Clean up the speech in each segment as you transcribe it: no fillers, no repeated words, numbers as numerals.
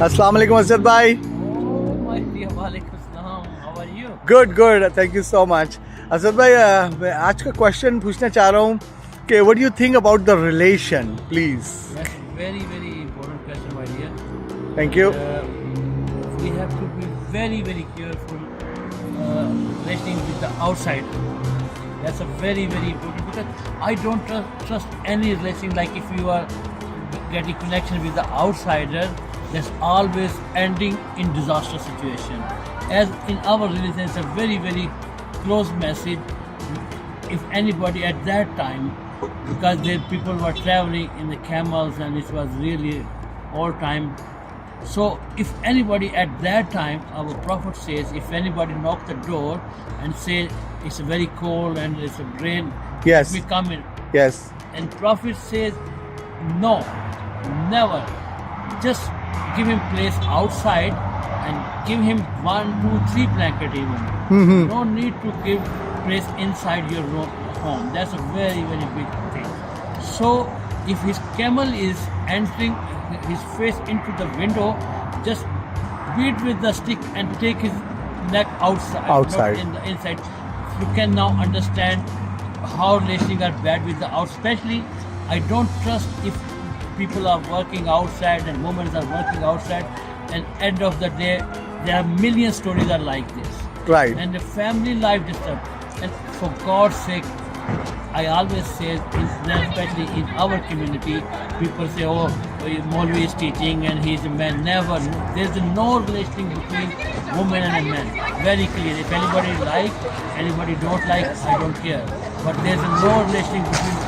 Assalamu alaikum Asad bhai. Oh, my dear, walaikum salam. How are you? Good. Thank you so much. Asad bhai, मैं आज का question पूछना चाह रहा हूँ कि what do you think about the relation, please? That's a very, very important question, my dear. Thank you. We have to be very, very careful relating with the outside. That's a very, very important because I don't trust any relation. Like if you are getting connection with the outsider, that's always ending in disaster situation. As in our religion, it's a very, very close message. If anybody at that time, because the people were traveling in the camels and it was really all time. So if anybody at that time, our Prophet says, if anybody knock the door and say it's very cold and it's a rain, Yes. we come in. Yes. And Prophet says, no, never. Just give him place outside and give him 1, 2, 3 blanket even. No need to give place inside your home. That's a very, very big thing. So if his camel is entering his face into the window, just beat with the stick and take his neck outside. Outside. Not in the inside. You can now understand how relations are bad with the out. Especially, I don't trust if people are working outside and women are working outside, and end of the day, there are million stories are like this. Right. And the family life disturbed. And for God's sake, I always say, especially in our community, people say, oh, Maulvi is teaching and he's a man. Never. There's no relation between woman and a man. Very clear. If anybody like, anybody don't like, I don't care. But there's no relation between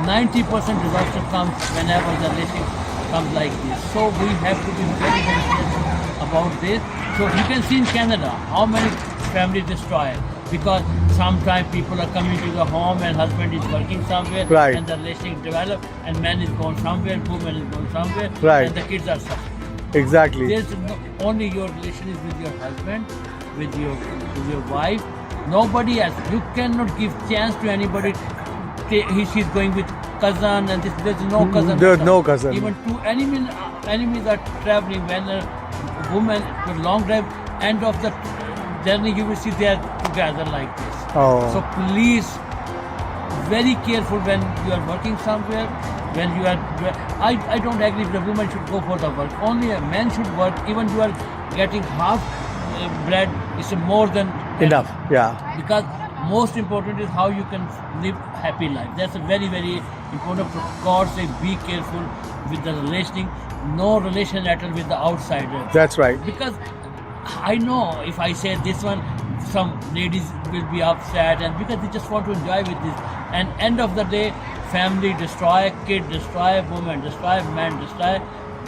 90% disaster comes whenever the relation comes like this. So we have to be very, very careful about this. So you can see in Canada how many families destroy because sometimes people are coming to the home and husband is working somewhere, Right. and the relation develop and man is going somewhere, woman is going somewhere, Right. and the kids are suffering. Exactly. There's no, only your relation is with your husband, with your wife. Nobody else. You cannot give chance to anybody. She's going with cousin and this. There's no cousin. There's no cousin. Even two enemies are traveling when a woman to long drive. End of the journey, you will see they are together like this. Oh. So please, very careful when you are working somewhere. When you are, I don't agree the woman should go for the work. Only a man should work. Even you are getting half bread, is more than Enough. Yeah. because most important is how you can live happy life. That's a very, very important. God say be careful with the relationing. No relation at all with the outsider. That's right. Because I know if I say this one, some ladies will be upset, and because they just want to enjoy with this. And end of the day, family destroy, kid destroy, woman destroy, man destroy.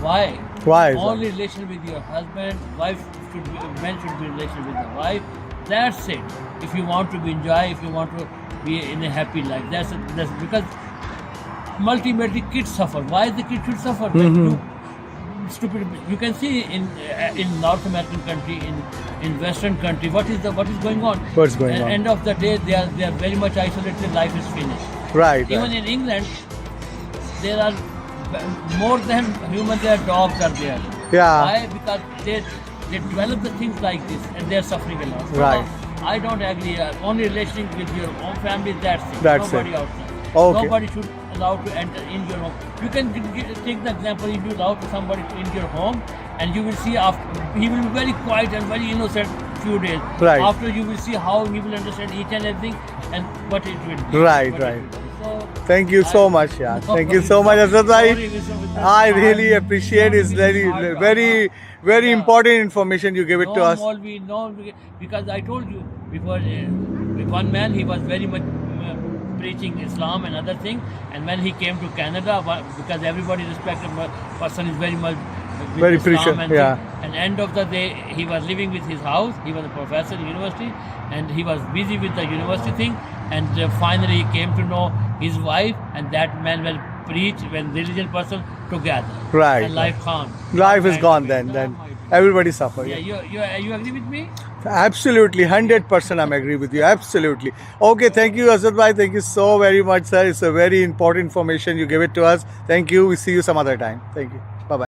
Why? Why is Only relation with your husband, wife should be, man should be in relation with the wife. That's it. If you want to be enjoy, if you want to be in a happy life, that's because ultimately kids suffer. Why the kids should suffer? Stupid. You can see in North American country, in Western country, what is going on? What's going At on? end of the day, they are very much isolated. Life is finished. Right. Even Right. in England, there are more than humans. There are dogs are there. Yeah. Why? Because they develop the things like this, and they are suffering a lot. So Right. I don't agree. Only relating with your own family. That's it. That's Nobody it. outside. Okay. Nobody should allow to enter in your home. You can take the example. If you allow to somebody to in your home, and you will see after he will be very quiet and very innocent few days. Right. After you will see how he will understand each and everything and what it will be. Right, what it right. will be. So, Thank you so much. Yeah. Thank you so much, Asad bhai. I really appreciate. It's very important information you give it to us. Because I told you before, with one man he was very much preaching Islam and other thing, and when he came to Canada, because everybody respected person is very much with Very Islam precious, and yeah. thing. And end of the day, he was living with his house. He was a professor in university, and he was busy with the university thing. And finally, he came to know his wife, and that man will preach when religion person together. Right, And life gone. Life is gone then. Then everybody suffers. Yeah, you agree with me? Absolutely, 100% I'm agree with you. Absolutely. Okay, thank you, Asad bhai. Thank you so very much, sir. It's a very important information you gave it to us. Thank you. We see you some other time. Thank you.